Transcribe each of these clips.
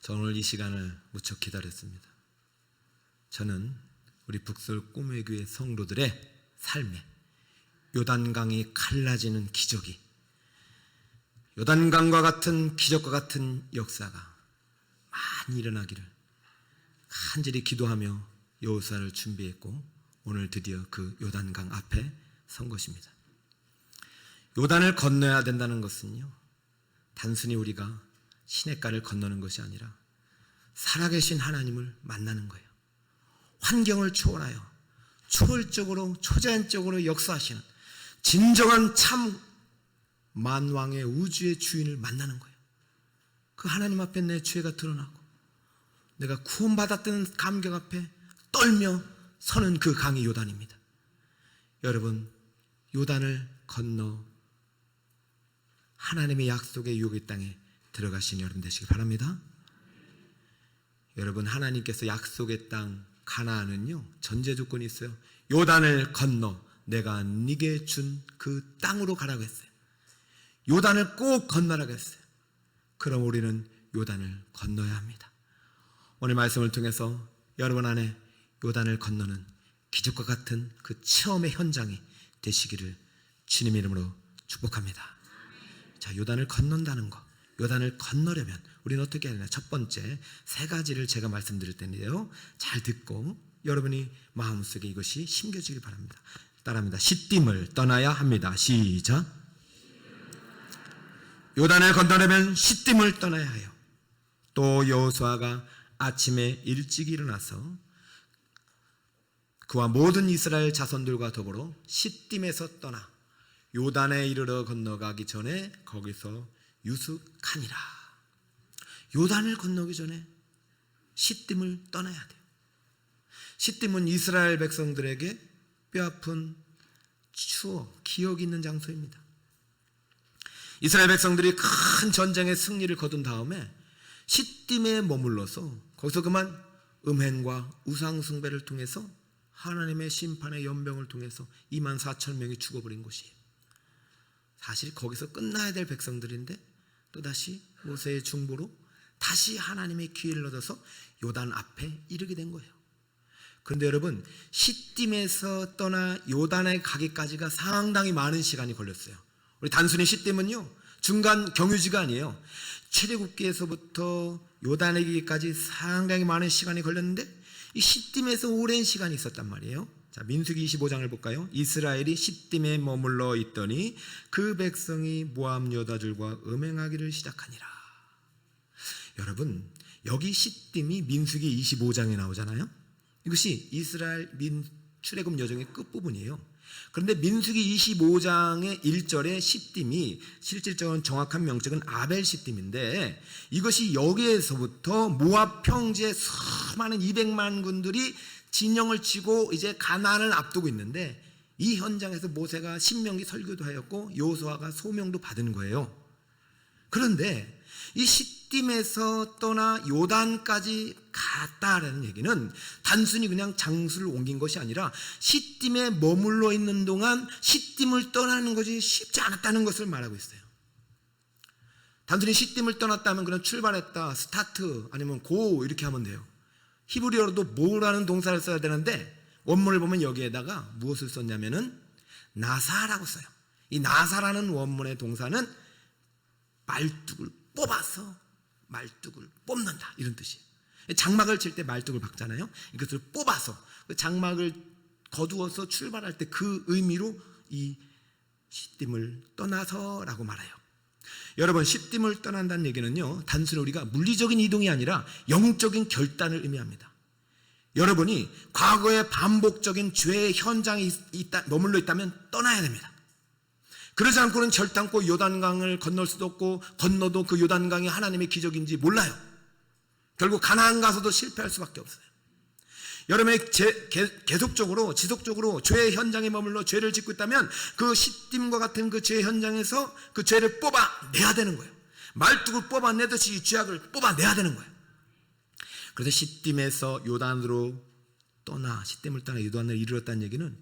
저는 오늘 이 시간을 무척 기다렸습니다. 저는 우리 북서울 꿈의 교회 성도들의 삶에 요단강이 갈라지는 기적이, 요단강과 같은 기적과 같은 역사가 많이 일어나기를 간절히 기도하며 여호수아를 준비했고, 오늘 드디어 그 요단강 앞에 선 것입니다. 요단을 건너야 된다는 것은요, 단순히 우리가 시냇가를 건너는 것이 아니라 살아계신 하나님을 만나는 거예요. 환경을 초월하여 초월적으로 초자연적으로 역사하시는 진정한 참 만왕의 우주의 주인을 만나는 거예요. 그 하나님 앞에 내 죄가 드러나고 내가 구원받았다는 감격 앞에 떨며 서는 그 강이 요단입니다. 여러분, 요단을 건너 하나님의 약속의 유혹의 땅에 들어가신 여러분 되시기 바랍니다. 여러분, 하나님께서 약속의 땅 가나안은요, 전제 조건이 있어요. 요단을 건너 내가 네게 준 그 땅으로 가라고 했어요. 요단을 꼭 건너라고 했어요. 그럼 우리는 요단을 건너야 합니다. 오늘 말씀을 통해서 여러분 안에 요단을 건너는 기적과 같은 그 체험의 현장이 되시기를 주님의 이름으로 축복합니다. 자, 요단을 건넌다는 것, 요단을 건너려면 우리는 어떻게 해야 되나? 첫 번째, 세 가지를 제가 말씀드릴 텐데요, 잘 듣고 여러분이 마음속에 이것이 심겨지길 바랍니다. 따라합니다. 시딤을 떠나야 합니다. 시작. 요단을 건너려면 시딤을 떠나야 해요. 또 여호수아가 아침에 일찍 일어나서 그와 모든 이스라엘 자손들과 더불어 시딤에서 떠나 요단에 이르러 건너가기 전에 거기서 유숙하니라. 요단을 건너기 전에 시딤을 떠나야 돼요. 시딤은 이스라엘 백성들에게 뼈아픈 추억, 기억이 있는 장소입니다. 이스라엘 백성들이 큰 전쟁의 승리를 거둔 다음에 시딤에 머물러서 거기서 그만 음행과 우상 숭배를 통해서 하나님의 심판의 연병을 통해서 24,000명이 죽어버린 곳이에요. 사실 거기서 끝나야 될 백성들인데 또다시 모세의 중보로 다시 하나님의 기회를 얻어서 요단 앞에 이르게 된 거예요. 그런데 여러분, 시딤에서 떠나 요단에 가기까지가 상당히 많은 시간이 걸렸어요. 우리 단순히 시딤은요, 중간 경유지가 아니에요. 출애굽기에서부터 요단에 가기까지 상당히 많은 시간이 걸렸는데 이 시딤에서 오랜 시간이 있었단 말이에요. 자, 민수기 25장을 볼까요? 이스라엘이 시딤에 머물러 있더니 그 백성이 모압 여자들과 음행하기를 시작하니라. 여러분, 여기 시딤이 민수기 25장에 나오잖아요. 이것이 이스라엘 출애굽 여정의 끝부분이에요. 그런데 민수기 25장의 1절에 시딤이 실질적인 정확한 명칭은 아벨 시딤인데, 이것이 여기에서부터 모압 평지에 수많은 200만 군들이 진영을 치고 이제 가나안을 앞두고 있는데, 이 현장에서 모세가 신명기 설교도 하였고 여호수아가 소명도 받은 거예요. 그런데 이 시딤에서 떠나 요단까지 갔다라는 얘기는 단순히 그냥 장소를 옮긴 것이 아니라 시딤에 머물러 있는 동안 시딤을 떠나는 것이 쉽지 않았다는 것을 말하고 있어요. 단순히 시딤을 떠났다면 그냥 출발했다, 스타트, 아니면 고 이렇게 하면 돼요. 히브리어로도 뭐라는 동사를 써야 되는데 원문을 보면 여기에다가 무엇을 썼냐면은 나사라고 써요. 이 나사라는 원문의 동사는 말뚝을 뽑아서 말뚝을 뽑는다, 이런 뜻이에요. 장막을 칠 때 말뚝을 박잖아요. 이것을 뽑아서 그 장막을 거두어서 출발할 때 그 의미로 이 시딤을 떠나서라고 말해요. 여러분, 시딤을 떠난다는 얘기는요, 단순히 우리가 물리적인 이동이 아니라 영적인 결단을 의미합니다. 여러분이 과거의 반복적인 죄의 현장에 머물러 있다면 떠나야 됩니다. 그러지 않고는 결단코 요단강을 건널 수도 없고, 건너도 그 요단강이 하나님의 기적인지 몰라요. 결국 가나안 가서도 실패할 수밖에 없어요. 여러분이 계속적으로 지속적으로 죄의 현장에 머물러 죄를 짓고 있다면 그 시딤과 같은 그 죄의 현장에서 그 죄를 뽑아내야 되는 거예요. 말뚝을 뽑아내듯이 이 죄악을 뽑아내야 되는 거예요. 그래서 시딤에서 요단으로 떠나, 시딤을 떠나 요단을 이르렀다는 얘기는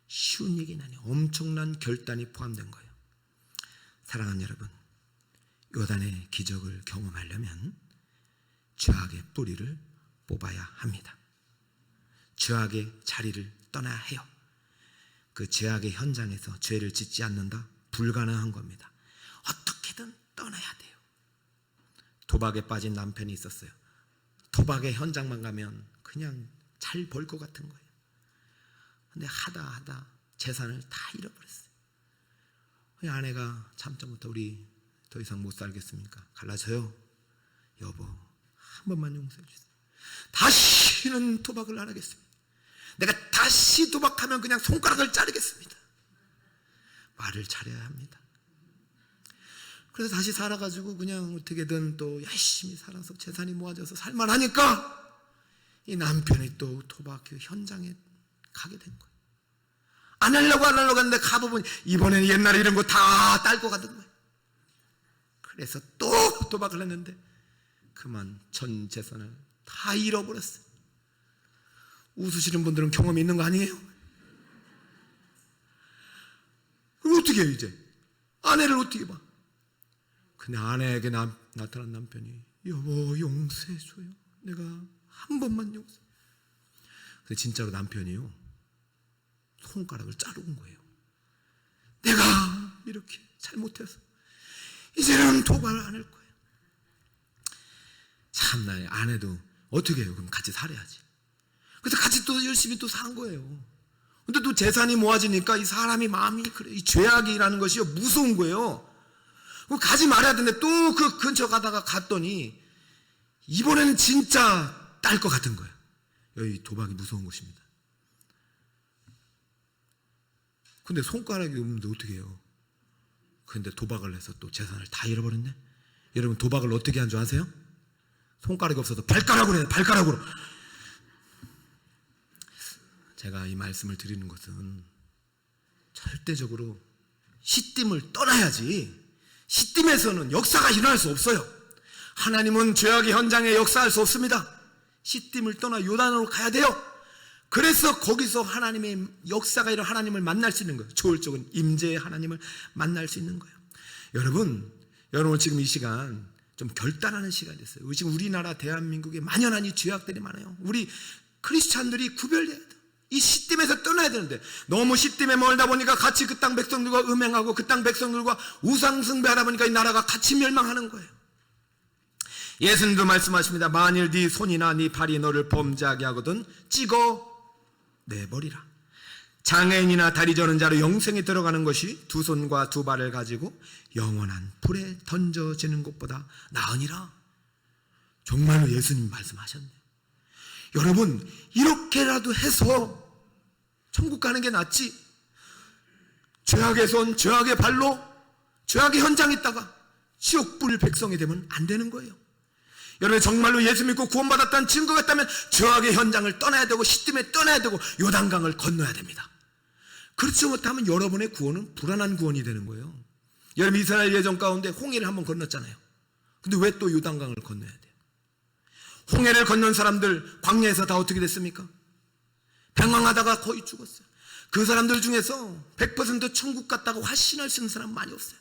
쉬운 얘기는 아니에요. 엄청난 결단이 포함된 거예요. 사랑하는 여러분, 요단의 기적을 경험하려면 죄악의 뿌리를 뽑아야 합니다. 죄악의 자리를 떠나야 해요. 그 죄악의 현장에서 죄를 짓지 않는다? 불가능한 겁니다. 어떻게든 떠나야 돼요. 도박에 빠진 남편이 있었어요. 도박의 현장만 가면 그냥 잘 벌 것 같은 거예요. 근데 하다 재산을 다 잃어버렸어요. 아내가 참자부터 우리 더 이상 못 살겠습니까? 갈라져요. 여보, 한 번만 용서해 주세요. 다시는 도박을 안 하겠습니다. 내가 다시 도박하면 그냥 손가락을 자르겠습니다. 말을 잘해야 합니다. 그래서 다시 살아가지고 그냥 어떻게든 또 열심히 살아서 재산이 모아져서 살만하니까 이 남편이 또 도박 그 현장에 가게 된 거예요. 안 하려고 했는데 가보면 이번에는 옛날에 이런 거 다 딸고 가던 거예요. 그래서 또 도박을 했는데 그만 전 재산을 다 잃어버렸어요. 웃으시는 분들은 경험이 있는 거 아니에요? 그럼 어떻게 해요 이제? 아내를 어떻게 봐? 근데 아내에게 나타난 남편이 여보 용서해줘요. 내가 한 번만 용서. 근데 진짜로 남편이요 손가락을 자르고 온 거예요. 내가 이렇게 잘못해서 이제는 도박을 안 할 거예요. 참나 아내도 어떻게 해요? 그럼 같이 살아야지. 그래서 같이 또 열심히 또 산 거예요. 근데 또 재산이 모아지니까 이 사람이 마음이 그래. 이 죄악이라는 것이 무서운 거예요. 가지 말아야 되는데 또 그 근처 가다가 갔더니 이번에는 진짜 딸 것 같은 거예요. 여기 도박이 무서운 것입니다. 근데 손가락이 없는데 어떻게 해요? 근데 도박을 해서 또 재산을 다 잃어버렸네? 여러분 도박을 어떻게 한 줄 아세요? 손가락이 없어도 발가락으로 해요. 발가락으로. 제가 이 말씀을 드리는 것은 절대적으로 시딤을 떠나야지 시딤에서는 역사가 일어날 수 없어요. 하나님은 죄악의 현장에 역사할 수 없습니다. 시딤을 떠나 요단으로 가야 돼요. 그래서 거기서 하나님의 역사가 일어나 하나님을 만날 수 있는 거예요. 초월적인 임재의 하나님을 만날 수 있는 거예요. 여러분 지금 이 시간 좀 결단하는 시간이 됐어요. 지금 우리나라 대한민국에 만연한 이 죄악들이 많아요. 우리 크리스찬들이 구별돼야 돼요. 이 시딤에서 떠나야 되는데 너무 시딤에 멀다 보니까 같이 그 땅 백성들과 음행하고 그 땅 백성들과 우상숭배하다 보니까 이 나라가 같이 멸망하는 거예요. 예수님도 말씀하십니다. 만일 네 손이나 네 발이 너를 범죄하게 하거든 찍어 내버리라. 장애인이나 다리 저는 자로 영생에 들어가는 것이 두 손과 두 발을 가지고 영원한 불에 던져지는 것보다 나으니라. 정말로 예수님 말씀하셨네요. 여러분 이렇게라도 해서 천국 가는 게 낫지 죄악의 손, 죄악의 발로 죄악의 현장에 있다가 지옥 불 백성이 되면 안 되는 거예요. 여러분 정말로 예수 믿고 구원받았다는 증거가 있다면 죄악의 현장을 떠나야 되고 시딤에 떠나야 되고 요단강을 건너야 됩니다. 그렇지 못하면 여러분의 구원은 불안한 구원이 되는 거예요. 여러분 이스라엘 예전 가운데 홍해를 한번 건넜잖아요. 근데 왜 또 요단강을 건너야 돼요? 홍해를 건넌 사람들 광야에서 다 어떻게 됐습니까? 방황하다가 거의 죽었어요. 그 사람들 중에서 100% 천국 갔다고 확신할 수 있는 사람 많이 없어요.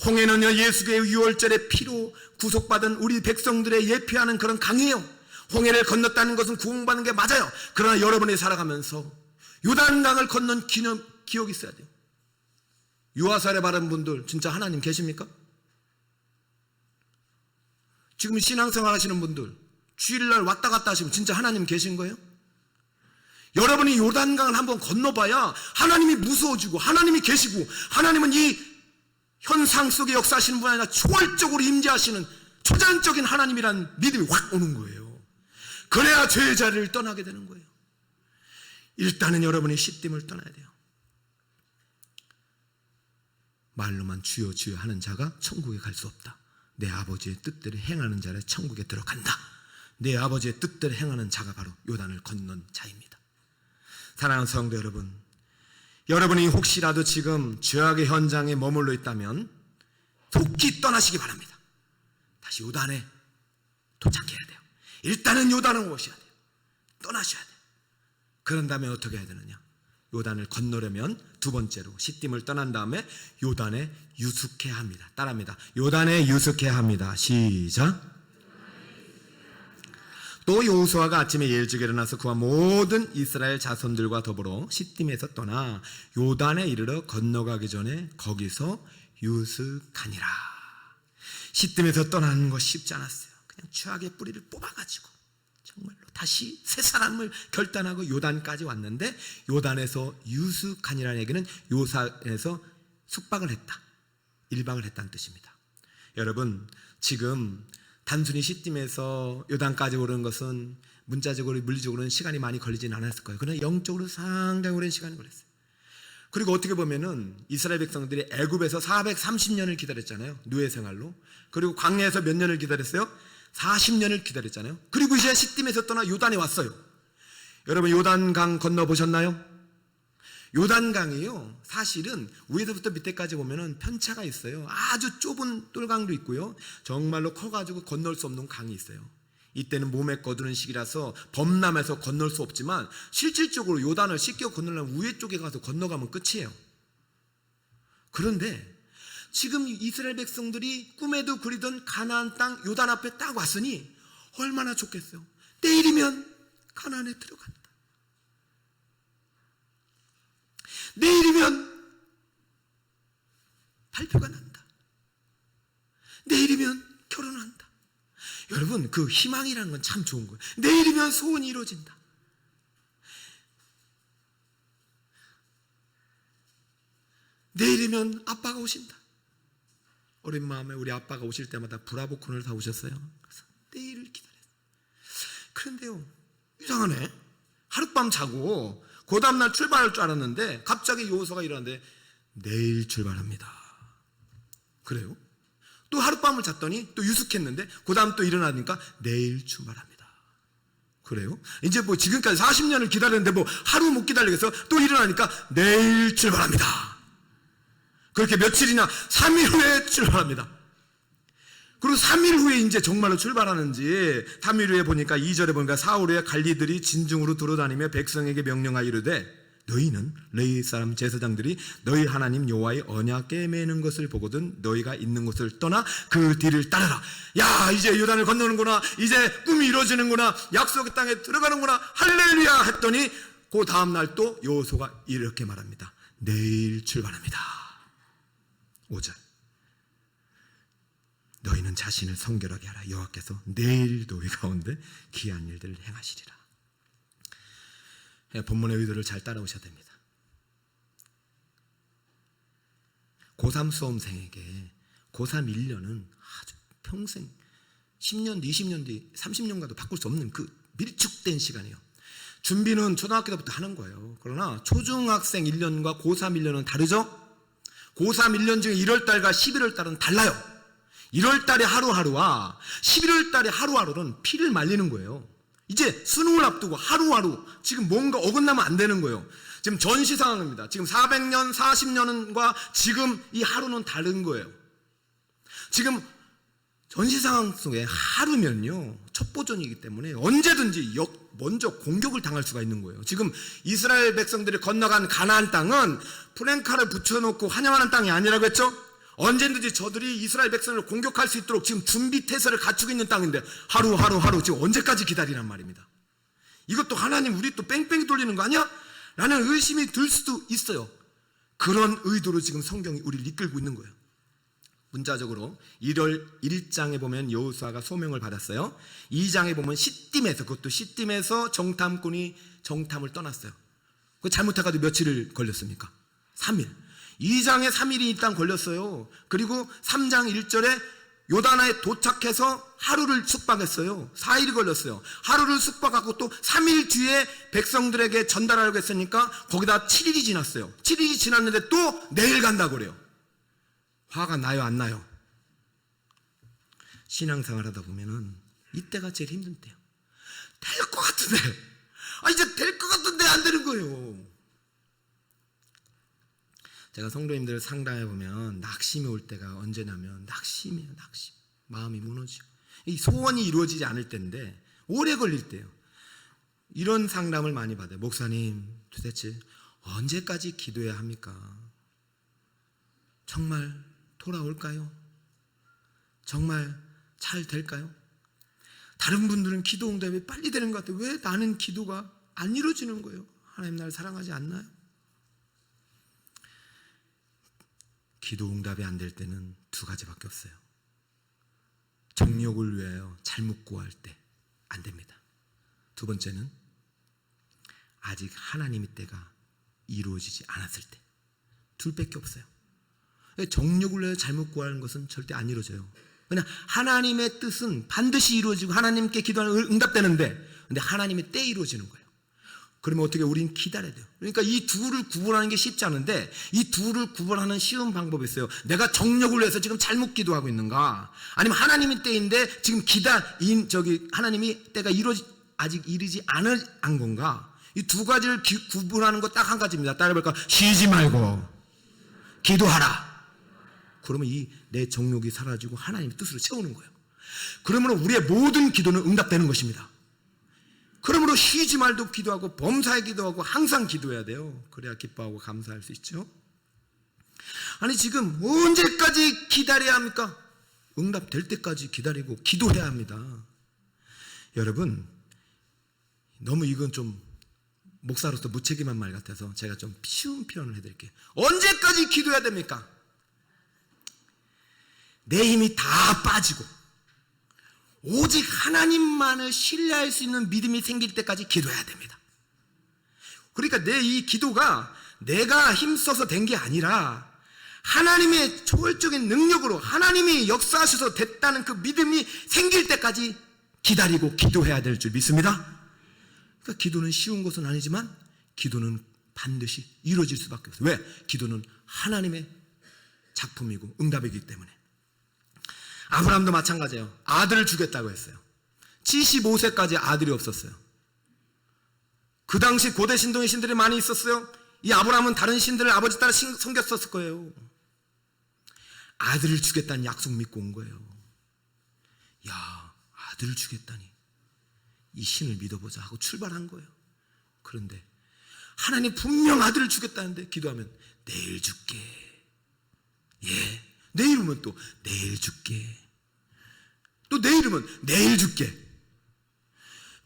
홍해는요 예수의 유월절의 피로 구속받은 우리 백성들의 예표하는 그런 강이에요. 홍해를 건넜다는 것은 구원받는 게 맞아요. 그러나 여러분이 살아가면서 요단강을 건넌 기억이 있어야 돼요. 유아살에 바른 분들 진짜 하나님 계십니까? 지금 신앙생활 하시는 분들 주일날 왔다 갔다 하시면 진짜 하나님 계신 거예요? 여러분이 요단강을 한번 건너봐야 하나님이 무서워지고 하나님이 계시고 하나님은 이 현상 속에 역사하시는 분 아니라 초월적으로 임재하시는 초자연적인 하나님이라는 믿음이 확 오는 거예요. 그래야 죄의 자리를 떠나게 되는 거예요. 일단은 여러분이 시딤을 떠나야 돼요. 말로만 주여 주여 하는 자가 천국에 갈 수 없다. 내 아버지의 뜻대로 행하는 자라 천국에 들어간다. 내 아버지의 뜻대로 행하는 자가 바로 요단을 건넌 자입니다. 사랑하는 성도 여러분, 여러분이 혹시라도 지금 죄악의 현장에 머물러 있다면 속히 떠나시기 바랍니다. 다시 요단에 도착해야 돼요. 일단은 요단을 오셔야 돼요. 떠나셔야 돼요. 그런 다음에 어떻게 해야 되느냐? 요단을 건너려면 두 번째로 시딤을 떠난 다음에 요단에 유숙해야 합니다. 따라합니다. 요단에 유숙해야 합니다. 시작. 또 여호수아가 아침에 일찍 일어나서 그와 모든 이스라엘 자손들과 더불어 시딤에서 떠나 요단에 이르러 건너가기 전에 거기서 유숙하니라. 시딤에서 떠나는 것이 쉽지 않았어요. 그냥 추악의 뿌리를 뽑아가지고 정말로 다시 새 사람을 결단하고 요단까지 왔는데, 요단에서 유숙하니라는 얘기는 요산에서 숙박을 했다, 1박을 했다는 뜻입니다. 여러분, 지금 단순히 시딤에서 요단까지 오르는 것은 문자적으로 물리적으로는 시간이 많이 걸리진 않았을 거예요. 그러나 영적으로 상당히 오랜 시간이 걸렸어요. 그리고 어떻게 보면은 이스라엘 백성들이 애굽에서 430년을 기다렸잖아요, 노예 생활로. 그리고 광야에서 몇 년을 기다렸어요? 40년을 기다렸잖아요. 그리고 이제 시딤에서 떠나 요단에 왔어요. 여러분, 요단강 건너 보셨나요? 요단강이요, 사실은 위에서부터 밑에까지 보면은 편차가 있어요. 아주 좁은 똘강도 있고요, 정말로 커가지고 건널 수 없는 강이 있어요. 이때는 몸에 거두는 시기라서 범람해서 건널 수 없지만, 실질적으로 요단을 씻겨 건너려면 위에 쪽에 가서 건너가면 끝이에요. 그런데 지금 이스라엘 백성들이 꿈에도 그리던 가나안 땅 요단 앞에 딱 왔으니 얼마나 좋겠어요. 내일이면 가나안에 들어간다. 내일이면 발표가 난다. 내일이면 결혼한다. 여러분, 그 희망이라는 건 참 좋은 거예요. 내일이면 소원이 이루어진다. 내일이면 아빠가 오신다. 어린 마음에 우리 아빠가 오실 때마다 브라보콘을 다 오셨어요. 그래서 내일을 기다렸어요. 그런데요, 이상하네. 하룻밤 자고 그 다음날 출발할 줄 알았는데 갑자기 여호수아가 일어났는데 내일 출발합니다. 그래요? 또 하룻밤을 잤더니 또 유숙했는데 그 다음 또 일어나니까 내일 출발합니다. 그래요? 이제 뭐 지금까지 40년을 기다렸는데 뭐 하루 못 기다리겠어? 또 일어나니까 내일 출발합니다. 그렇게 며칠이나 3일 후에 출발합니다. 그리고 3일 후에 이제 정말로 출발하는지, 3일 후에 보니까 2절에 보니까 사울의 관리들이 진중으로 돌아다니며 백성에게 명령하여 이르되 너희는 레위 사람 제사장들이 너희 하나님 여호와의 언약궤 매는 것을 보거든 너희가 있는 곳을 떠나 그 뒤를 따르라. 야, 이제 요단을 건너는구나, 이제 꿈이 이루어지는구나, 약속의 땅에 들어가는구나, 할렐루야 했더니 그 다음날 또 여호수아가 이렇게 말합니다. 내일 출발합니다. 5절, 너희는 자신을 성결하게 하라. 여호와께서 내일 너희 가운데 기이한 일들을 행하시리라. 본문의 의도를 잘 따라오셔야 됩니다. 고3 수험생에게 고3 1년은 아주 평생 10년 뒤, 20년 뒤, 30년 가도 바꿀 수 없는 그 밀축된 시간이에요. 준비는 초등학교 때부터 하는 거예요. 그러나 초중학생 1년과 고3 1년은 다르죠? 고3 1년 중에 1월달과 11월달은 달라요. 1월달의 하루하루와 11월달의 하루하루는 피를 말리는 거예요. 이제 수능을 앞두고 하루하루 지금 뭔가 어긋나면 안 되는 거예요. 지금 전시 상황입니다. 지금 400년, 40년과 지금 이 하루는 다른 거예요. 지금 전시 상황 속에 하루면요, 첩보전이기 때문에 언제든지 먼저 공격을 당할 수가 있는 거예요. 지금 이스라엘 백성들이 건너간 가나안 땅은 프랭카를 붙여놓고 환영하는 땅이 아니라고 했죠? 언제든지 저들이 이스라엘 백성을 공격할 수 있도록 지금 준비 태세를 갖추고 있는 땅인데 하루 지금 언제까지 기다리란 말입니다. 이것도 하나님 우리 또 뺑뺑이 돌리는 거 아니야? 라는 의심이 들 수도 있어요. 그런 의도로 지금 성경이 우리를 이끌고 있는 거예요. 문자적으로 1월 1장에 보면 여호수아가 소명을 받았어요. 2장에 보면 시딤에서, 그것도 시딤에서 정탐꾼이 정탐을 떠났어요. 그 잘못해가지고 며칠을 걸렸습니까? 3일. 2장에 3일이 일단 걸렸어요. 그리고 3장 1절에 요단에 도착해서 하루를 숙박했어요. 4일이 걸렸어요. 하루를 숙박하고 또 3일 뒤에 백성들에게 전달하려고 했으니까 거기다 7일이 지났어요. 7일이 지났는데 또 내일 간다고 그래요. 화가 나요, 안 나요? 신앙생활 하다 보면은 이때가 제일 힘든 때요. 될 것 같은데, 이제 될 것 같은데 안 되는 거예요. 제가 성도님들 상담해 보면 낙심이 올 때가 언제냐면 낙심이에요. 낙심. 마음이 무너지고 이 소원이 이루어지지 않을 때인데 오래 걸릴 때요. 이런 상담을 많이 받아요. 목사님, 도대체 언제까지 기도해야 합니까? 정말 돌아올까요? 정말 잘 될까요? 다른 분들은 기도 응답이 빨리 되는 것 같아요. 왜 나는 기도가 안 이루어지는 거예요? 하나님 나를 사랑하지 않나요? 기도 응답이 안 될 때는 두 가지밖에 없어요. 정욕을 위하여 잘못 구할 때 안 됩니다. 두 번째는 아직 하나님의 때가 이루어지지 않았을 때. 둘밖에 없어요. 정욕을 위하여 잘못 구하는 것은 절대 안 이루어져요. 그냥 하나님의 뜻은 반드시 이루어지고 하나님께 기도하는 응답되는데, 근데 하나님의 때에 이루어지는 거예요. 그러면 어떻게 우린 기다려야 돼요. 그러니까 이 둘을 구분하는 게 쉽지 않은데, 이 둘을 구분하는 쉬운 방법이 있어요. 내가 정욕을 위해서 지금 잘못 기도하고 있는가, 아니면 하나님의 때인데 지금 하나님이 때가 아직 이르지 않은 건가. 이 두 가지를 구분하는 거 딱 한 가지입니다. 따라해볼까? 쉬지 말고 기도하라. 그러면 이 내 정욕이 사라지고 하나님의 뜻으로 채우는 거예요. 그러면 우리의 모든 기도는 응답되는 것입니다. 그러므로 쉬지 말도 기도하고 범사에 기도하고 항상 기도해야 돼요. 그래야 기뻐하고 감사할 수 있죠. 아니 지금 언제까지 기다려야 합니까? 응답될 때까지 기다리고 기도해야 합니다. 여러분, 너무 이건 좀 목사로서 무책임한 말 같아서 제가 좀 쉬운 표현을 해드릴게요. 언제까지 기도해야 됩니까? 내 힘이 다 빠지고 오직 하나님만을 신뢰할 수 있는 믿음이 생길 때까지 기도해야 됩니다. 그러니까 내 이 기도가 내가 힘써서 된 게 아니라 하나님의 초월적인 능력으로 하나님이 역사하셔서 됐다는 그 믿음이 생길 때까지 기다리고 기도해야 될 줄 믿습니다. 그러니까 기도는 쉬운 것은 아니지만 기도는 반드시 이루어질 수밖에 없어요. 왜? 기도는 하나님의 작품이고 응답이기 때문에. 아브라함도 마찬가지예요. 아들을 주겠다고 했어요. 75세까지 아들이 없었어요. 그 당시 고대 신동의 신들이 많이 있었어요. 이 아브라함은 다른 신들을 아버지 따라 섬겼었을 거예요. 아들을 주겠다는 약속 믿고 온 거예요. 야, 아들을 주겠다니 이 신을 믿어보자 하고 출발한 거예요. 그런데 하나님 분명 아들을 주겠다는데 기도하면 내일 줄게. 예, 내일 오면 또 내일 줄게. 또 내일 오면 내일 줄게.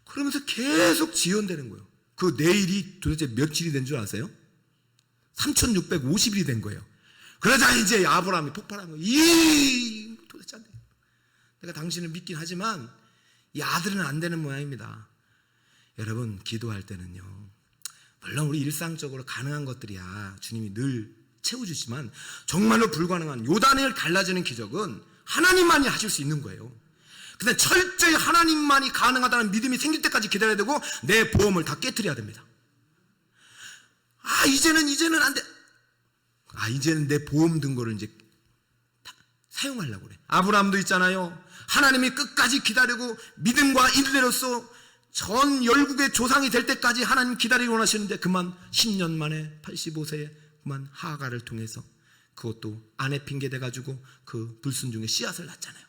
그러면서 계속 지연되는 거예요. 그 내일이 도대체 며칠이 된 줄 아세요? 3650일이 된 거예요. 그러자 이제 아브라함이 폭발한 거예요. 도대체 안 돼. 내가 당신을 믿긴 하지만 이 아들은 안 되는 모양입니다. 여러분, 기도할 때는요, 물론 우리 일상적으로 가능한 것들이야 주님이 늘 채워주지만 정말로 불가능한 요단을 갈라지는 기적은 하나님만이 하실 수 있는 거예요. 근데 철저히 하나님만이 가능하다는 믿음이 생길 때까지 기다려야 되고 내 보험을 다 깨트려야 됩니다. 이제는 안 돼. 이제는 내 보험 든 거를 이제 사용하려고 그래. 아브라함도 있잖아요. 하나님이 끝까지 기다리고 믿음과 인내로서 전 열국의 조상이 될 때까지 하나님 기다리고 원하시는데 그만 10년 만에 85세에 그만 하가를 통해서 그것도 아내 핑계 대가지고 그 불순종의 씨앗을 낳잖아요.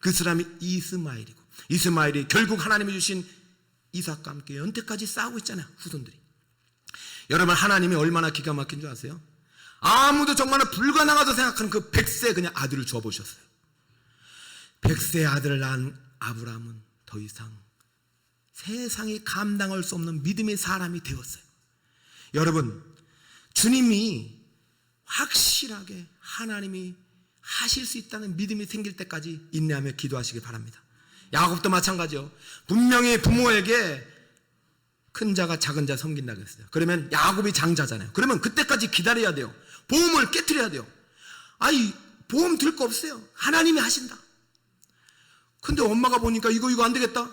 그 사람이 이스마엘이고 이스마엘이 결국 하나님이 주신 이삭과 함께 연태까지 싸우고 있잖아요. 후손들이. 여러분, 하나님이 얼마나 기가 막힌 줄 아세요? 아무도 정말 불가능하다고 생각하는 그 100세 그냥 아들을 줘보셨어요. 100세 아들을 낳은 아브라함은 더 이상 세상이 감당할 수 없는 믿음의 사람이 되었어요. 여러분, 주님이 확실하게 하나님이 하실 수 있다는 믿음이 생길 때까지 인내하며 기도하시기 바랍니다. 야곱도 마찬가지요. 분명히 부모에게 큰 자가 작은 자 섬긴다고 했어요. 그러면 야곱이 장자잖아요. 그러면 그때까지 기다려야 돼요. 보험을 깨트려야 돼요. 보험 들 거 없어요. 하나님이 하신다. 근데 엄마가 보니까 이거 안 되겠다.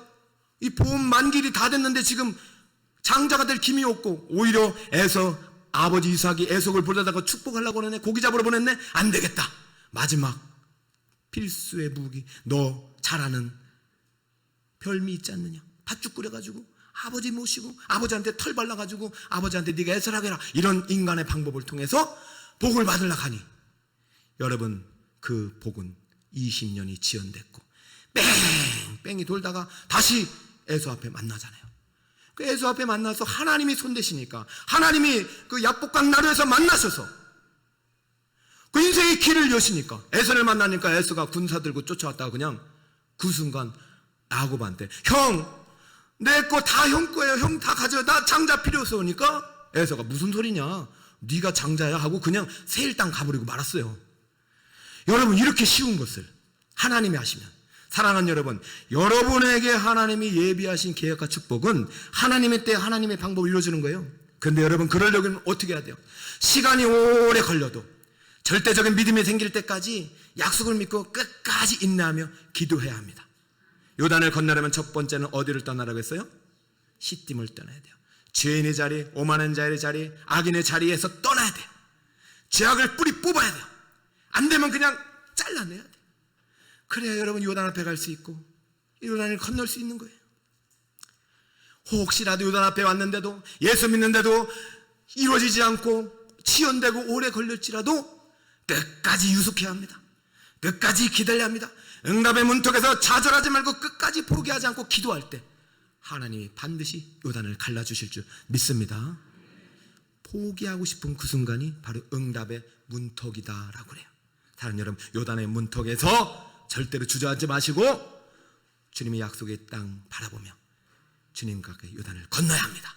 이 보험 만기일이 다 됐는데 지금 장자가 될 힘이 없고 오히려 아버지 이삭이 애석을 보내다가 축복하려고 하네. 고기 잡으러 보냈네. 안 되겠다. 마지막 필수의 무기, 너 잘 아는 별미 있지 않느냐. 팥죽 끓여가지고 아버지 모시고 아버지한테 털 발라가지고 아버지한테 네가 애설하게 해라. 이런 인간의 방법을 통해서 복을 받으려고 하니 여러분, 그 복은 20년이 지연됐고 뺑이 돌다가 다시 에서 앞에 만나잖아요. 그 에서 앞에 만나서 하나님이 손대시니까 하나님이 그 약복강 나루에서 만나셔서 그 인생의 길을 여시니까 에서를 만나니까 에서가 군사 들고 쫓아왔다가 그냥 그 순간 야곱한테 형, 내 거 다 형 거예요. 형 다 가져. 나 장자 필요 없어. 그러니까 에서가 무슨 소리냐? 네가 장자야 하고 그냥 세일 땅 가버리고 말았어요. 여러분, 이렇게 쉬운 것을 하나님이 하시면, 사랑하는 여러분, 여러분에게 하나님이 예비하신 계획과 축복은 하나님의 때 하나님의 방법을 이루어주는 거예요. 그런데 여러분, 그러려면 어떻게 해야 돼요? 시간이 오래 걸려도 절대적인 믿음이 생길 때까지 약속을 믿고 끝까지 인내하며 기도해야 합니다. 요단을 건너려면 첫 번째는 어디를 떠나라고 했어요? 시딤을 떠나야 돼요. 죄인의 자리, 오만한 자의 자리, 악인의 자리에서 떠나야 돼요. 죄악을 뿌리 뽑아야 돼요. 안 되면 그냥 잘라내야 돼요. 그래야 여러분 요단 앞에 갈 수 있고 요단을 건널 수 있는 거예요. 혹시라도 요단 앞에 왔는데도, 예수 믿는데도 이루어지지 않고 치연되고 오래 걸릴지라도 끝까지 유숙해야 합니다. 끝까지 기다려야 합니다. 응답의 문턱에서 좌절하지 말고 끝까지 포기하지 않고 기도할 때 하나님이 반드시 요단을 갈라주실 줄 믿습니다. 포기하고 싶은 그 순간이 바로 응답의 문턱이다라고 그래요. 사랑하는 여러분, 요단의 문턱에서 절대로 주저앉지 마시고 주님의 약속의 땅 바라보며 주님과 함께 요단을 건너야 합니다.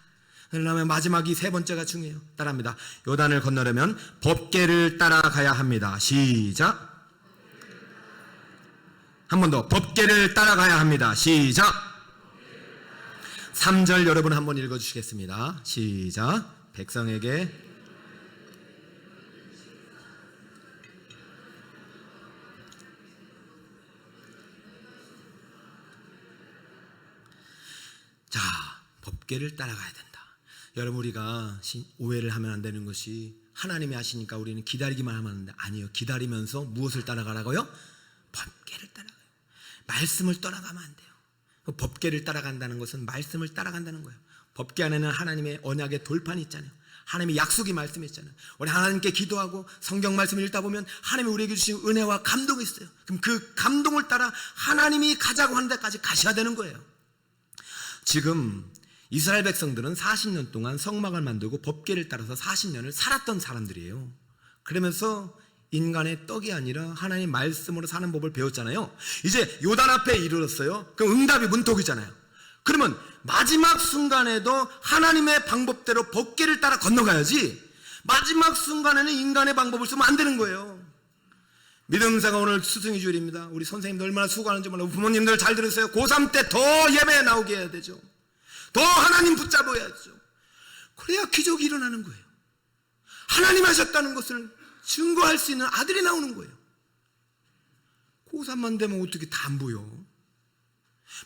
그러면 마지막이 세 번째가 중요해요. 따라합니다. 요단을 건너려면 법궤를 따라가야 합니다. 시작. 한 번 더. 법궤를 따라가야 합니다. 시작. 3절 여러분 한번 읽어주시겠습니다. 시작. 백성에게 자, 법궤를 따라가야 된다. 여러분, 우리가 오해를 하면 안 되는 것이, 하나님이 하시니까 우리는 기다리기만 하면 안 되는데, 아니요. 기다리면서 무엇을 따라가라고요? 법궤를 따라가요. 말씀을 따라가면 안 돼요. 법궤를 따라간다는 것은 말씀을 따라간다는 거예요. 법궤 안에는 하나님의 언약의 돌판이 있잖아요. 하나님의 약속이 말씀이 있잖아요. 우리 하나님께 기도하고 성경 말씀을 읽다 보면 하나님이 우리에게 주신 은혜와 감동이 있어요. 그럼 그 감동을 따라 하나님이 가자고 하는 데까지 가셔야 되는 거예요. 지금 이스라엘 백성들은 40년 동안 성막을 만들고 법궤를 따라서 40년을 살았던 사람들이에요. 그러면서 인간의 떡이 아니라 하나님 말씀으로 사는 법을 배웠잖아요. 이제 요단 앞에 이르렀어요. 그럼 응답이 문턱이잖아요. 그러면 마지막 순간에도 하나님의 방법대로 법궤를 따라 건너가야지, 마지막 순간에는 인간의 방법을 쓰면 안 되는 거예요. 믿음사가 오늘 스승의 주일입니다. 우리 선생님들 얼마나 수고하는지 몰라요. 부모님들 잘 들으세요. 고3 때 더 예배에 나오게 해야 되죠. 더 하나님 붙잡아야죠. 그래야 기적이 일어나는 거예요. 하나님 하셨다는 것을 증거할 수 있는 아들이 나오는 거예요. 고3만 되면 어떻게 다 안 보여?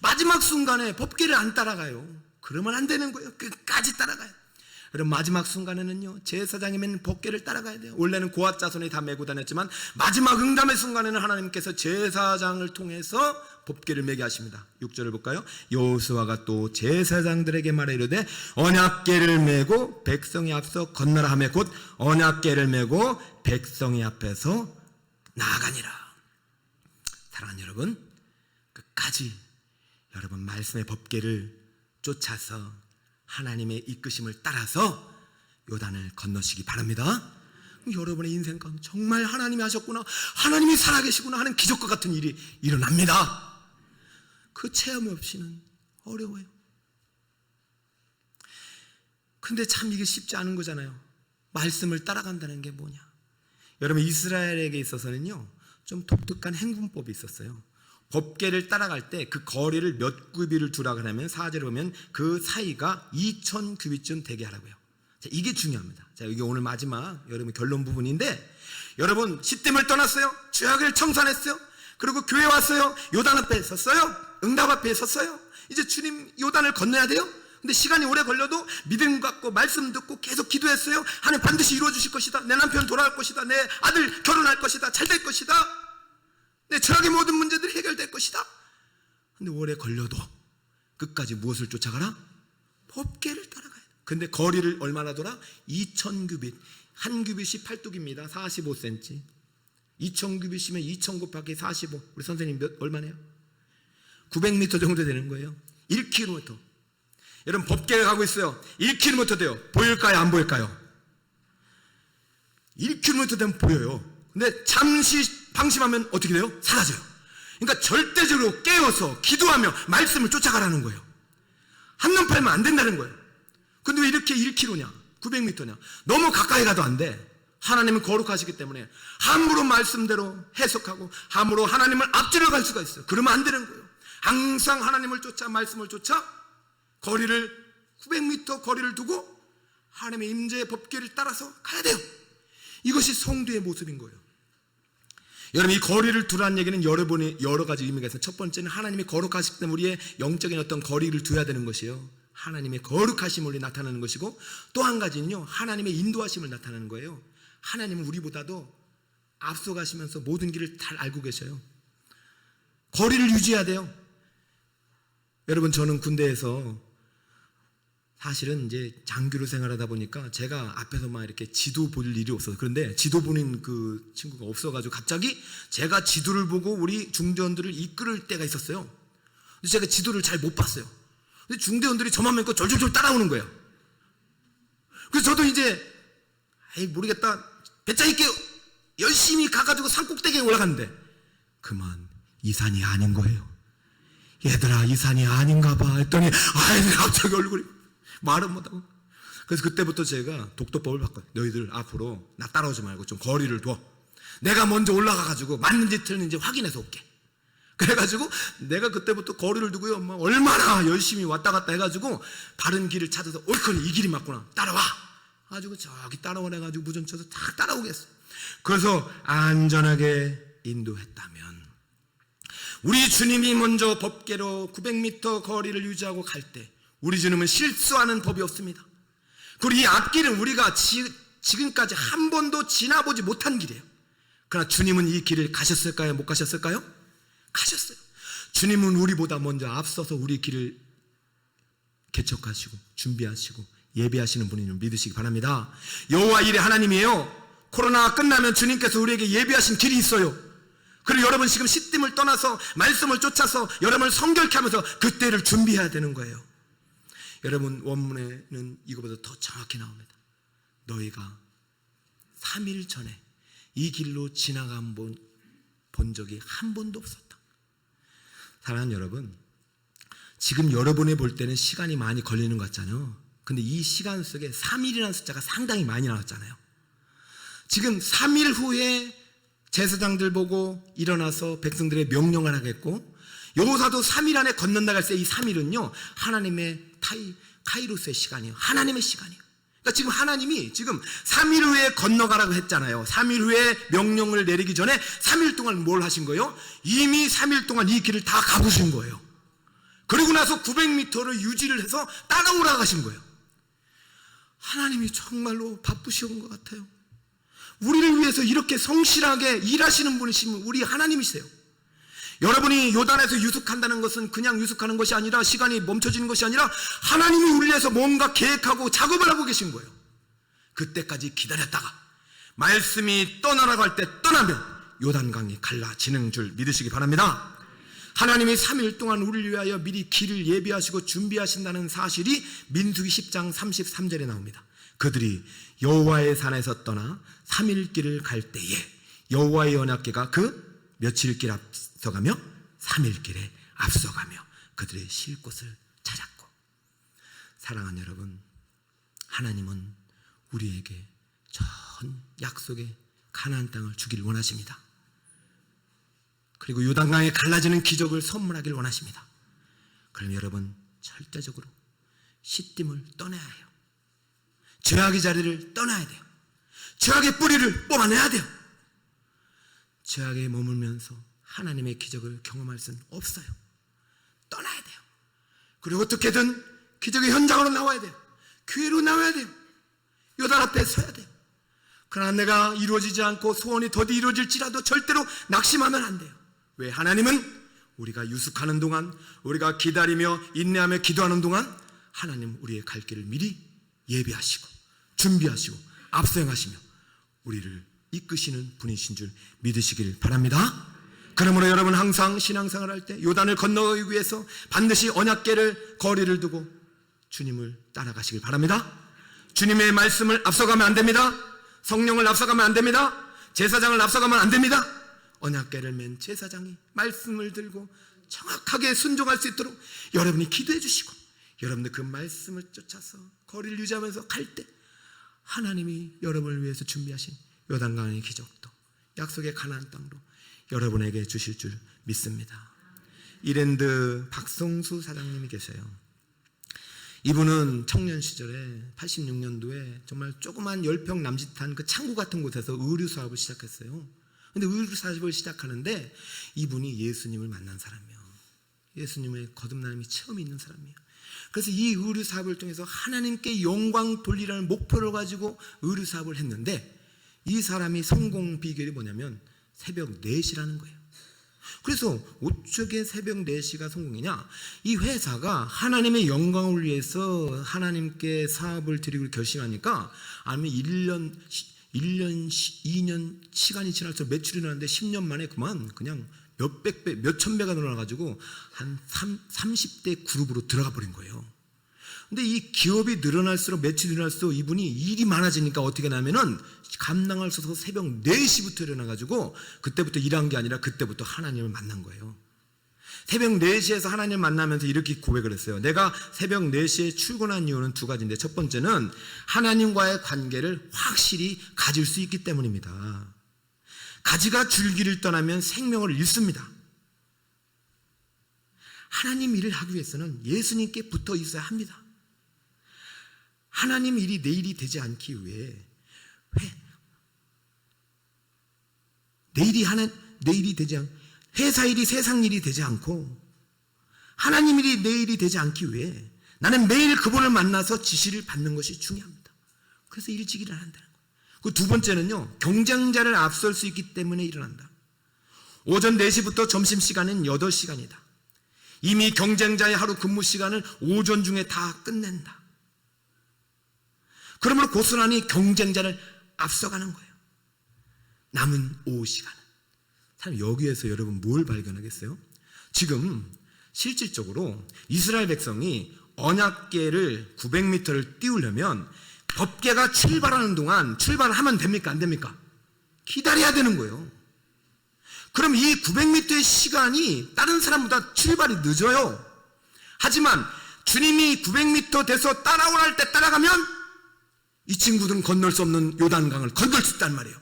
마지막 순간에 법궤를 안 따라가요. 그러면 안 되는 거예요. 끝까지 따라가요. 그럼 마지막 순간에는요, 제사장이면 법궤를 따라가야 돼요. 원래는 고앗 자손이 다 메고 다녔지만 마지막 응답의 순간에는 하나님께서 제사장을 통해서 법궤를 메게 하십니다. 6절을 볼까요? 여호수아가 또 제사장들에게 말해 이르되 언약궤를 메고 백성이 앞서 건너라 하며 곧 언약궤를 메고 백성이 앞에서 나아가니라. 사랑하는 여러분, 끝까지 여러분 말씀의 법궤를 쫓아서 하나님의 이끄심을 따라서 요단을 건너시기 바랍니다. 여러분의 인생 가운데 정말 하나님이 하셨구나, 하나님이 살아계시구나 하는 기적과 같은 일이 일어납니다. 그 체험 없이는 어려워요. 근데 참 이게 쉽지 않은 거잖아요. 말씀을 따라간다는 게 뭐냐. 여러분, 이스라엘에게 있어서는요 좀 독특한 행군법이 있었어요. 법궤를 따라갈 때 그 거리를 몇 규빗을 두라고 하면 4절에 보면 그 사이가 2000 규빗쯤 되게 하라고요. 자, 이게 중요합니다. 자, 이게 오늘 마지막 여러분 결론 부분인데, 여러분 시딤을 떠났어요. 죄악을 청산했어요. 그리고 교회 왔어요. 요단 앞에 섰어요. 응답 앞에 섰어요. 이제 주님 요단을 건너야 돼요. 근데 시간이 오래 걸려도 믿음 갖고 말씀 듣고 계속 기도했어요. 하나님 반드시 이루어 주실 것이다. 내 남편 돌아올 것이다. 내 아들 결혼할 것이다. 잘 될 것이다. 내 철학의 모든 문제들이 해결될 것이다. 근데 오래 걸려도 끝까지 무엇을 쫓아가라? 법궤를 따라가야 돼. 근데 거리를 얼마나 돌아? 2000 규빗. 한 규빗이 8뚝입니다. 45cm. 2000 규빗이면 2000 곱하기 45. 우리 선생님 얼마네요? 900m 정도 되는 거예요. 1km. 여러분 법궤를 가고 있어요. 1km 돼요. 보일까요? 안 보일까요? 1km 되면 보여요. 근데 잠시 방심하면 어떻게 돼요? 사라져요. 그러니까 절대적으로 깨어서 기도하며 말씀을 쫓아가라는 거예요. 한눈 팔면 안 된다는 거예요. 근데 왜 이렇게 1km냐 900m냐 너무 가까이 가도 안 돼. 하나님은 거룩하시기 때문에 함부로 말씀대로 해석하고 함부로 하나님을 앞지르 갈 수가 있어요. 그러면 안 되는 거예요. 항상 하나님을 쫓아 말씀을 쫓아 거리를 900m 거리를 두고 하나님의 임재의 법궤를 따라서 가야 돼요. 이것이 성도의 모습인 거예요. 여러분, 이 거리를 두라는 얘기는 여러 가지 의미가 있어요. 첫 번째는 하나님이 거룩하시기 때문에 우리의 영적인 어떤 거리를 둬야 되는 것이에요. 하나님의 거룩하심을 나타내는 것이고, 또 한 가지는요, 하나님의 인도하심을 나타내는 거예요. 하나님은 우리보다도 앞서가시면서 모든 길을 잘 알고 계셔요. 거리를 유지해야 돼요. 여러분, 저는 군대에서 사실은 이제 장교로 생활하다 보니까 제가 앞에서 막 이렇게 지도 볼 일이 없어서, 그런데 지도 보는 그 친구가 없어가지고 갑자기 제가 지도를 보고 우리 중대원들을 이끌을 때가 있었어요. 근데 제가 지도를 잘 못 봤어요. 근데 중대원들이 저만 믿고 졸졸졸 따라오는 거예요. 그래서 저도 이제 모르겠다, 배짱 있게 열심히 가가지고 산 꼭대기에 올라갔는데 그만 이 산이 아닌 거예요. 얘들아, 이 산이 아닌가 봐 했더니 갑자기 얼굴이 말은 못하고. 그래서 그때부터 제가 독도법을 바꿔요. 너희들 앞으로 나 따라오지 말고 좀 거리를 둬. 내가 먼저 올라가가지고 맞는지 틀린지 확인해서 올게. 그래가지고 내가 그때부터 거리를 두고요, 막 얼마나 열심히 왔다 갔다 해가지고 바른 길을 찾아서 옳거니 이 길이 맞구나, 따라와 가지고 저기 따라오래가지고 무전 쳐서 다 따라오겠어. 그래서 안전하게 인도했다면, 우리 주님이 먼저 법궤로 900m 거리를 유지하고 갈 때 우리 주님은 실수하는 법이 없습니다. 그리고 이 앞길은 우리가 지금까지 한 번도 지나보지 못한 길이에요. 그러나 주님은 이 길을 가셨을까요? 못 가셨을까요? 가셨어요. 주님은 우리보다 먼저 앞서서 우리 길을 개척하시고 준비하시고 예배하시는 분인 믿으시기 바랍니다. 여호와 일의 하나님이에요. 코로나가 끝나면 주님께서 우리에게 예배하신 길이 있어요. 그리고 여러분 지금 시딤을 떠나서 말씀을 쫓아서 여러분을 성결케 하면서 그때를 준비해야 되는 거예요. 여러분, 원문에는 이거보다 더 정확히 나옵니다. 너희가 3일 전에 이 길로 지나간 본 적이 한 번도 없었다. 사랑하는 여러분, 지금 여러분이 볼 때는 시간이 많이 걸리는 것 같잖아요. 근데 이 시간 속에 3일이라는 숫자가 상당히 많이 나왔잖아요. 지금 3일 후에 제사장들 보고 일어나서 백성들의 명령을 하겠고, 여호사도 3일 안에 건넌다 할 때 이 3일은요 하나님의 카이로스의 시간이에요. 하나님의 시간이에요. 그러니까 지금 하나님이 지금 3일 후에 건너가라고 했잖아요. 3일 후에 명령을 내리기 전에 3일 동안 뭘 하신 거예요? 이미 3일 동안 이 길을 다 가보신 거예요. 그리고 나서 900m를 유지를 해서 따라오라고 하신 거예요. 하나님이 정말로 바쁘신 것 같아요. 우리를 위해서 이렇게 성실하게 일하시는 분이시면 우리 하나님이세요. 여러분이 요단에서 유숙한다는 것은 그냥 유숙하는 것이 아니라, 시간이 멈춰지는 것이 아니라 하나님이 우리를 위해서 뭔가 계획하고 작업을 하고 계신 거예요. 그때까지 기다렸다가 말씀이 떠나라고 할 때 떠나면 요단강이 갈라지는 줄 믿으시기 바랍니다. 하나님이 3일 동안 우리를 위하여 미리 길을 예비하시고 준비하신다는 사실이 민수기 10장 33절에 나옵니다. 그들이 여호와의 산에서 떠나 3일 길을 갈 때에 여호와의 언약궤가 그 며칠 길 앞서가며 3일 길에 앞서가며 그들의 쉴 곳을 찾았고. 사랑하는 여러분, 하나님은 우리에게 전 약속의 가나안 땅을 주기를 원하십니다. 그리고 요단강에 갈라지는 기적을 선물하기를 원하십니다. 그럼 여러분, 절대적으로 시딤을 떠나야 해요. 죄악의 자리를 떠나야 돼요. 죄악의 뿌리를 뽑아내야 돼요. 죄악에 머물면서 하나님의 기적을 경험할 수는 없어요. 떠나야 돼요. 그리고 어떻게든 기적의 현장으로 나와야 돼요. 교회로 나와야 돼요. 요단 앞에 서야 돼요. 그러나 내가 이루어지지 않고 소원이 더디 이루어질지라도 절대로 낙심하면 안 돼요. 왜? 하나님은 우리가 유숙하는 동안, 우리가 기다리며 인내하며 기도하는 동안 하나님 우리의 갈 길을 미리 예비하시고 준비하시고 앞서 행하시며 우리를 이끄시는 분이신 줄 믿으시길 바랍니다. 그러므로 여러분, 항상 신앙생활 할 때 요단을 건너기 위해서 반드시 언약궤를 거리를 두고 주님을 따라가시길 바랍니다. 주님의 말씀을 앞서가면 안 됩니다. 성령을 앞서가면 안 됩니다. 제사장을 앞서가면 안 됩니다. 언약궤를 맨 제사장이 말씀을 들고 정확하게 순종할 수 있도록 여러분이 기도해 주시고, 여러분들 그 말씀을 쫓아서 거리를 유지하면서 갈 때 하나님이 여러분을 위해서 준비하신 요단강의 기적도 약속의 가나안 땅도 여러분에게 주실 줄 믿습니다. 이랜드 박성수 사장님이 계셔요. 이분은 청년 시절에 86년도에 정말 조그만 10평 남짓한 그 창고 같은 곳에서 의류 사업을 시작했어요. 근데 의류 사업을 시작하는데 이분이 예수님을 만난 사람이에요. 예수님의 거듭남이 처음 있는 사람이에요. 그래서 이 의류 사업을 통해서 하나님께 영광 돌리라는 목표를 가지고 의류 사업을 했는데, 이 사람이 성공 비결이 뭐냐면 새벽 4시라는 거예요. 그래서 어떻게 새벽 4시가 성공이냐? 이 회사가 하나님의 영광을 위해서 하나님께 사업을 드리기로 결심하니까 아니면 1년, 2년 시간이 지날수록 매출이 늘었는데 10년 만에 그냥 몇백 배, 몇천 배가 늘어나가지고 한 30대 그룹으로 들어가 버린 거예요. 근데 이 기업이 늘어날수록 매출이 늘어날수록 이분이 일이 많아지니까 어떻게 하냐면은 감당할 수 없어서 새벽 4시부터 일어나가지고 그때부터 일한 게 아니라 그때부터 하나님을 만난 거예요. 새벽 4시에서 하나님을 만나면서 이렇게 고백을 했어요. 내가 새벽 4시에 출근한 이유는 2가지인데, 첫 번째는 하나님과의 관계를 확실히 가질 수 있기 때문입니다. 가지가 줄기를 떠나면 생명을 잃습니다. 하나님 일을 하기 위해서는 예수님께 붙어 있어야 합니다. 하나님 일이 내 일이 되지 않기 위해 내 일이 되지 않고 회사 일이 세상 일이 되지 않고 하나님 일이 내 일이 되지 않기 위해 나는 매일 그분을 만나서 지시를 받는 것이 중요합니다. 그래서 일찍 일어난다는 거예요. 그 두 번째는요, 경쟁자를 앞설 수 있기 때문에 일어난다. 오전 4시부터 점심시간은 8시간이다. 이미 경쟁자의 하루 근무 시간을 오전 중에 다 끝낸다. 그러므로 고스란히 경쟁자를 앞서가는 거예요. 남은 오후 시간은. 참, 여기에서 여러분 뭘 발견하겠어요? 지금 실질적으로 이스라엘 백성이 언약궤를 900m를 띄우려면 법궤가 출발하는 동안 출발을 하면 됩니까? 안 됩니까? 기다려야 되는 거예요. 그럼 이 900m의 시간이 다른 사람보다 출발이 늦어요. 하지만 주님이 900m 돼서 따라오라 할 때 따라가면 이 친구들은 건널 수 없는 요단강을 건널 수 있단 말이에요.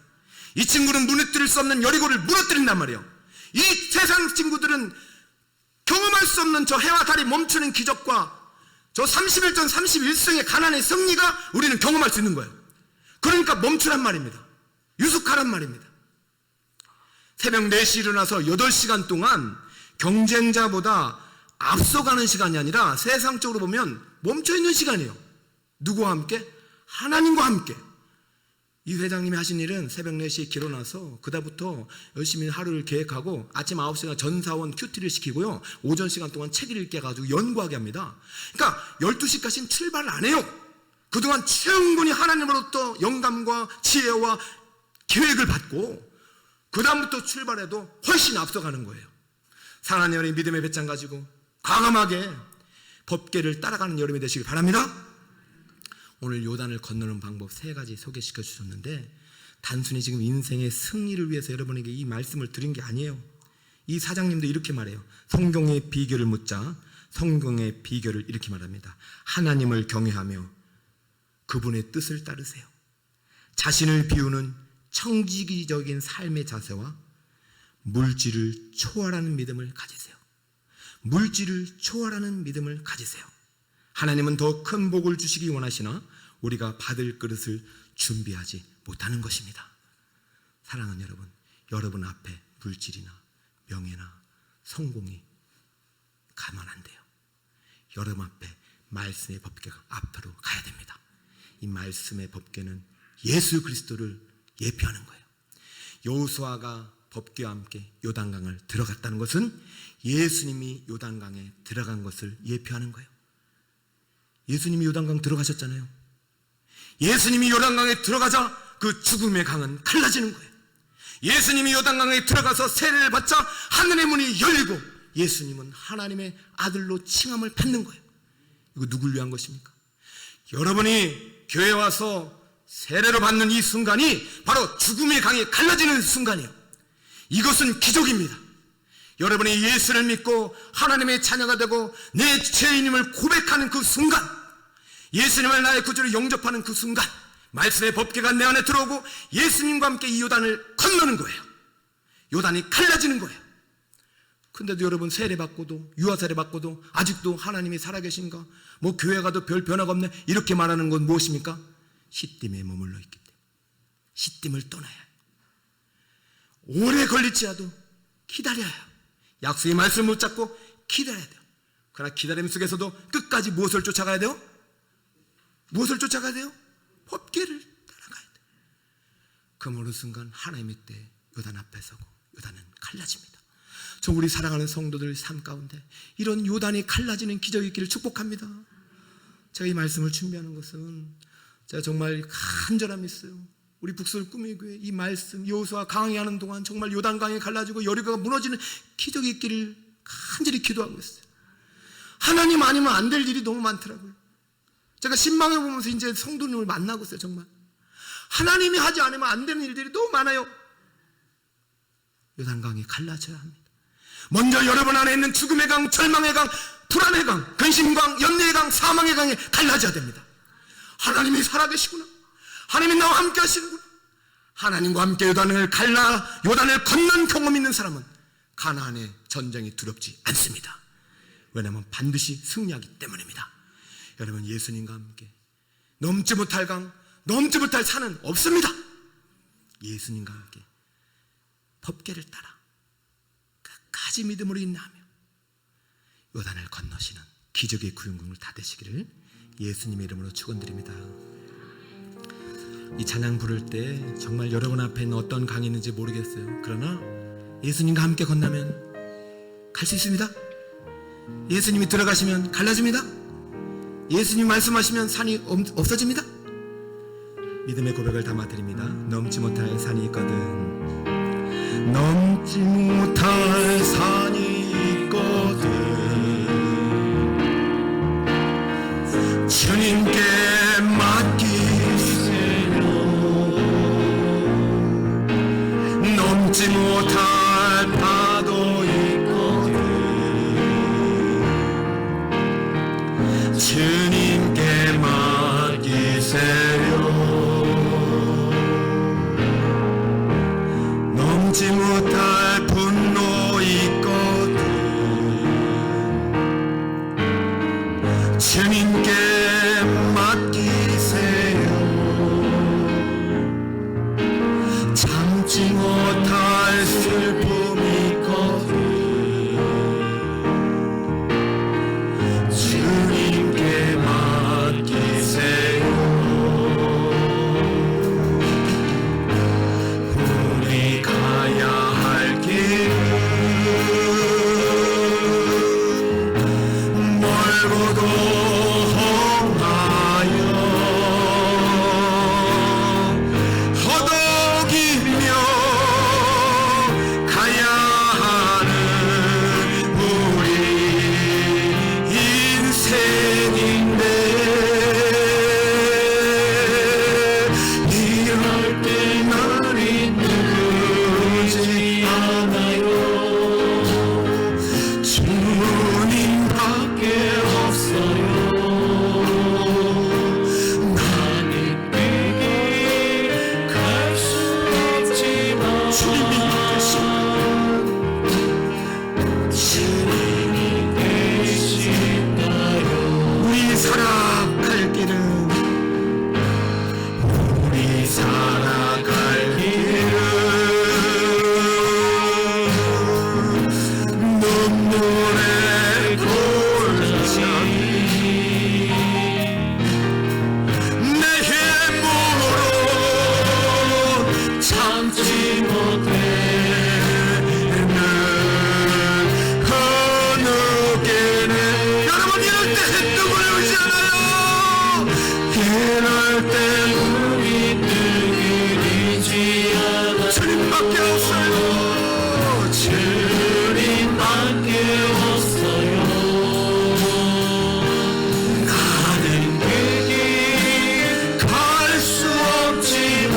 이 친구는 무너뜨릴 수 없는 여리고를 무너뜨린단 말이에요. 이 세상 친구들은 경험할 수 없는 저 해와 달이 멈추는 기적과 저 31전 31승의 가난의 승리가 우리는 경험할 수 있는 거예요. 그러니까 멈추란 말입니다. 유숙하란 말입니다. 새벽 4시 일어나서 8시간 동안 경쟁자보다 앞서가는 시간이 아니라 세상적으로 보면 멈춰있는 시간이에요. 누구와 함께? 하나님과 함께. 이 회장님이 하신 일은 새벽 4시에 일어나서 그다음부터 열심히 하루를 계획하고 아침 9시간 전사원 큐티를 시키고요, 오전 시간 동안 책 읽게 해가지고 연구하게 합니다. 그러니까 12시까지는 출발을 안 해요. 그동안 충분히 하나님으로부터 영감과 지혜와 계획을 받고 그 다음부터 출발해도 훨씬 앞서가는 거예요. 사랑하는 여러분, 믿음의 배짱 가지고 과감하게 법궤를 따라가는 여름이 되시길 바랍니다. 오늘 요단을 건너는 방법 3가지 소개시켜 주셨는데, 단순히 지금 인생의 승리를 위해서 여러분에게 이 말씀을 드린 게 아니에요. 이 사장님도 이렇게 말해요. 성경의 비결을 묻자 성경의 비결을 이렇게 말합니다. 하나님을 경외하며 그분의 뜻을 따르세요. 자신을 비우는 청지기적인 삶의 자세와 물질을 초월하는 믿음을 가지세요. 물질을 초월하는 믿음을 가지세요. 하나님은 더 큰 복을 주시기 원하시나 우리가 받을 그릇을 준비하지 못하는 것입니다. 사랑하는 여러분, 여러분 앞에 물질이나 명예나 성공이 가면 안 돼요. 여러분 앞에 말씀의 법궤가 앞으로 가야 됩니다. 이 말씀의 법궤는 예수 그리스도를 예표하는 거예요. 여호수아가 법궤와 함께 요단강을 들어갔다는 것은 예수님이 요단강에 들어간 것을 예표하는 거예요. 예수님이 요단강 들어가셨잖아요. 예수님이 요단강에 들어가자 그 죽음의 강은 갈라지는 거예요. 예수님이 요단강에 들어가서 세례를 받자 하늘의 문이 열리고 예수님은 하나님의 아들로 칭함을 받는 거예요. 이거 누굴 위한 것입니까? 여러분이 교회 와서 세례를 받는 이 순간이 바로 죽음의 강이 갈라지는 순간이에요. 이것은 기적입니다. 여러분이 예수를 믿고 하나님의 자녀가 되고 내 죄인임을 고백하는 그 순간, 예수님을 나의 구주로 영접하는 그 순간, 말씀의 법궤가 내 안에 들어오고 예수님과 함께 이 요단을 건너는 거예요. 요단이 갈라지는 거예요. 근데도 여러분, 세례 받고도, 유아세례 받고도 아직도 하나님이 살아계신가? 뭐 교회 가도 별 변화가 없네, 이렇게 말하는 건 무엇입니까? 시딤에 머물러 있기 때문에. 시딤을 떠나야 해요. 오래 걸릴지라도 기다려야 해요. 약속의 말씀을 붙잡고 기다려야 돼요. 그러나 기다림 속에서도 끝까지 무엇을 쫓아가야 돼요? 무엇을 쫓아가야 돼요? 법궤를 따라가야 돼요. 그 어느 순간 하나님의 때 요단 앞에 서고 요단은 갈라집니다. 저 우리 사랑하는 성도들 삶 가운데 이런 요단이 갈라지는 기적이 있기를 축복합니다. 제가 이 말씀을 준비하는 것은 제가 정말 간절함이 있어요. 우리 북서울 꿈의 교회 이 말씀 여호수아 강행하는 동안 정말 요단강이 갈라지고 여리고가 무너지는 기적이 있기를 간절히 기도하고 있어요. 하나님 아니면 안 될 일이 너무 많더라고요. 제가 신방에 보면서 이제 성도님을 만나고 있어요. 정말 하나님이 하지 않으면 안 되는 일들이 너무 많아요. 요단강이 갈라져야 합니다. 먼저 여러분 안에 있는 죽음의 강, 절망의 강, 불안의 강, 근심강, 염려의 강, 사망의 강에 갈라져야 됩니다. 하나님이 살아계시구나, 하나님이 나와 함께 하시는구나. 하나님과 함께 요단을 건넌 경험 있는 사람은 가나안의 전쟁이 두렵지 않습니다. 왜냐하면 반드시 승리하기 때문입니다. 여러분, 예수님과 함께 넘지 못할 강, 넘지 못할 산은 없습니다. 예수님과 함께 법궤를 따라 끝까지 믿음으로 인내하며 요단을 건너시는 기적의 구원군을 다 되시기를 예수님의 이름으로 축원드립니다. 이 찬양 부를 때 정말 여러분 앞에 있는 어떤 강이 있는지 모르겠어요. 그러나 예수님과 함께 건너면 갈 수 있습니다. 예수님이 들어가시면 갈라집니다. 예수님 말씀하시면 산이 없어집니다. 믿음의 고백을 담아드립니다. 넘지 못할 산이 있거든, 넘지 못할 산이 있거든, 주님께 맡기세요. 넘지 못할 파도 있거든, 주님께 맡기세요. 넘지 못할 분노 있거든, 주님께 맡기세요. 참지 못할 슬픔 있거든, 주님께 맡기세요. 우리 가야 할 길은 멀고도 험하여 허덕이며 가야 하는 우리 인생인데, 이럴 때 나를 누르지 않아요. 주님밖에 없어요. 나는 내게 갈 수 없지만 주님이 계신다요. 우리 살아갈 길은, 우리 살아갈 길은 눈물의 골짜기, 내 힘으로 참지 못해는 어느 깨는. 여러분, 이럴 때 누구를 의지하나요? 이럴 때 우리 누구를 의지하나? 주님밖에 없어요. 주님밖에 없어요. 가는 길이 갈 수 없지만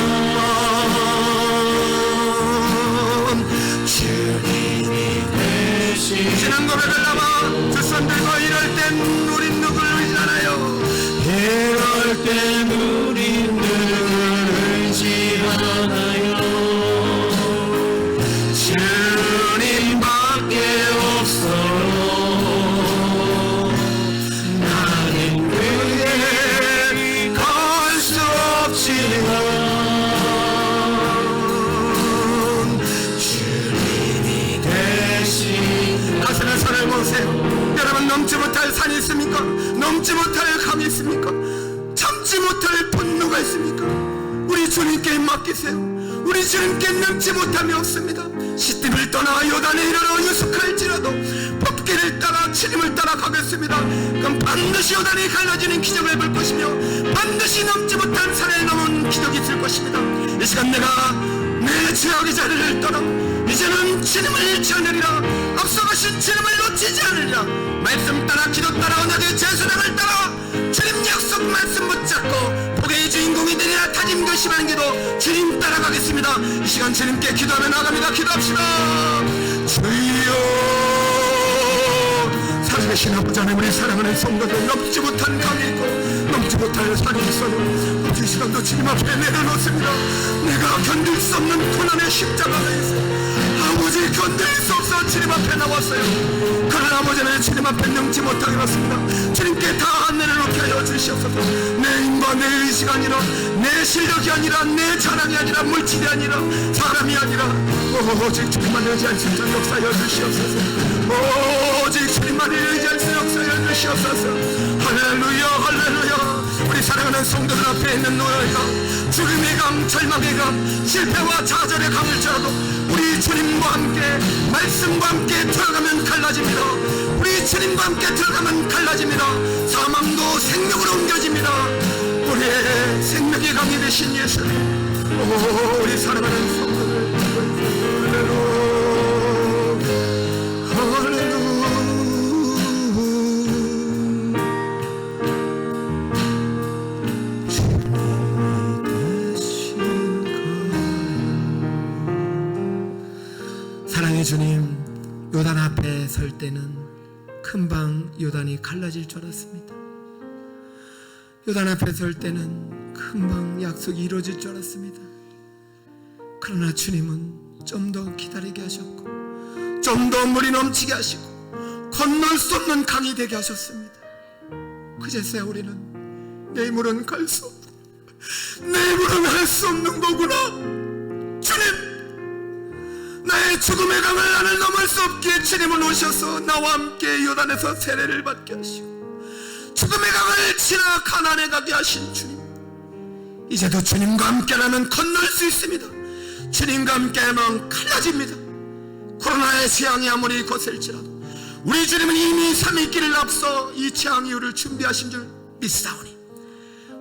넘지 못할 강이 있습니까? 참지 못할 분노가 있습니까? 우리 주님께 맡기세요. 우리 주님께 넘지 못함이 없습니다. 시딤을 떠나 요단에 이르러 유숙할지라도 법궤를 따라 주님을 따라 가겠습니다. 그럼 반드시 요단이 갈라지는 기적을 볼 것이며 반드시 넘지 못한 산에 넘은 기적이 있을 것입니다. 이 시간 내가 내 죄악의 자리를 떠나 이제는 주님을 찾으리라. 앞서가신 주님을 놓치지 않으리라. 말씀 따라 기도 따라 언약의 제사장을 따라 주님 약속 말씀 붙잡고 복의 주인공이 되리라. 다짐 결심하는 기도 주님 따라가겠습니다. 이 시간 주님께 기도하며 나갑니다. 기도합시다. 주여, 살아계신 아버지 하나님, 우리 사랑하는 성도들 넘지 못한 강이 있고 넘지 못할 산이 있어요. 이 시간도 주님 앞에 내려놓습니다. 내가 견딜 수 없는 고난의 십자가가 있어요. 아버지 견딜 수 없어 주님 앞에 나왔어요. 그러나 아버지는 주님 앞에 넘지 못하게 왔습니다. 주님께 다 내려놓게 하여 주시옵소서. 내 힘과 내 의지가 아니라 내 실력이 아니라 내 자랑이 아니라 물질이 아니라 사람이 아니라 오직 주님만 의지할 수 있는 역사여 주시옵소서. 오직 주님만 의지할 수 있는 역사여 주시옵소서. 할렐루야 할렐루야. 우리 사랑하는 성도들 앞에 있는 노예가 죽음의 강, 절망의 강, 실패와 좌절의 강을 쳐도 우리 주님과 함께 말씀과 함께 들어가면 갈라집니다. 우리 주님과 함께 들어가면 갈라집니다. 사망도 생명으로 옮겨집니다. 우리의 생명의 강이 되신 예수님, 오, 우리 사랑하는 성도들 할렐루야. 사랑의 주님, 요단 앞에 설 때는 금방 요단이 갈라질 줄 알았습니다. 요단 앞에 설 때는 금방 약속이 이루어질 줄 알았습니다. 그러나 주님은 좀 더 기다리게 하셨고 좀 더 물이 넘치게 하시고 건널 수 없는 강이 되게 하셨습니다. 그제서야 우리는 내 힘으로는 갈 수 없고 내 힘으로는 할 수 없는 거구나. 주님, 나의 죽음의 강을 나를 넘을 수 없기에 주님은 오셔서 나와 함께 요단에서 세례를 받게 하시고 죽음의 강을 지나 가나안에 가게 하신 주님, 이제도 주님과 함께라면 건널 수 있습니다. 주님과 함께하면 갈라집니다. 코로나의 재앙이 아무리 거셀지라도 우리 주님은 이미 3일길을 앞서 이 재앙 이후를 준비하신 줄 믿사오니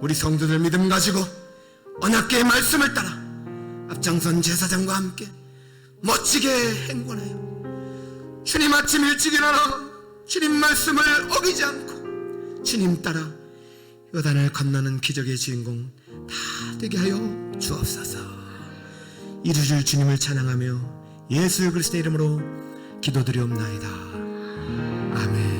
우리 성도들 믿음 가지고 언약궤의 말씀을 따라 앞장선 제사장과 함께 멋지게 행군하여 주님 아침 일찍 일어나 주님 말씀을 어기지 않고 주님 따라 요단을 건너는 기적의 주인공 다 되게 하여 주옵소서. 이루실 주님을 찬양하며 예수 그리스도의 이름으로 기도드리옵나이다. 아멘.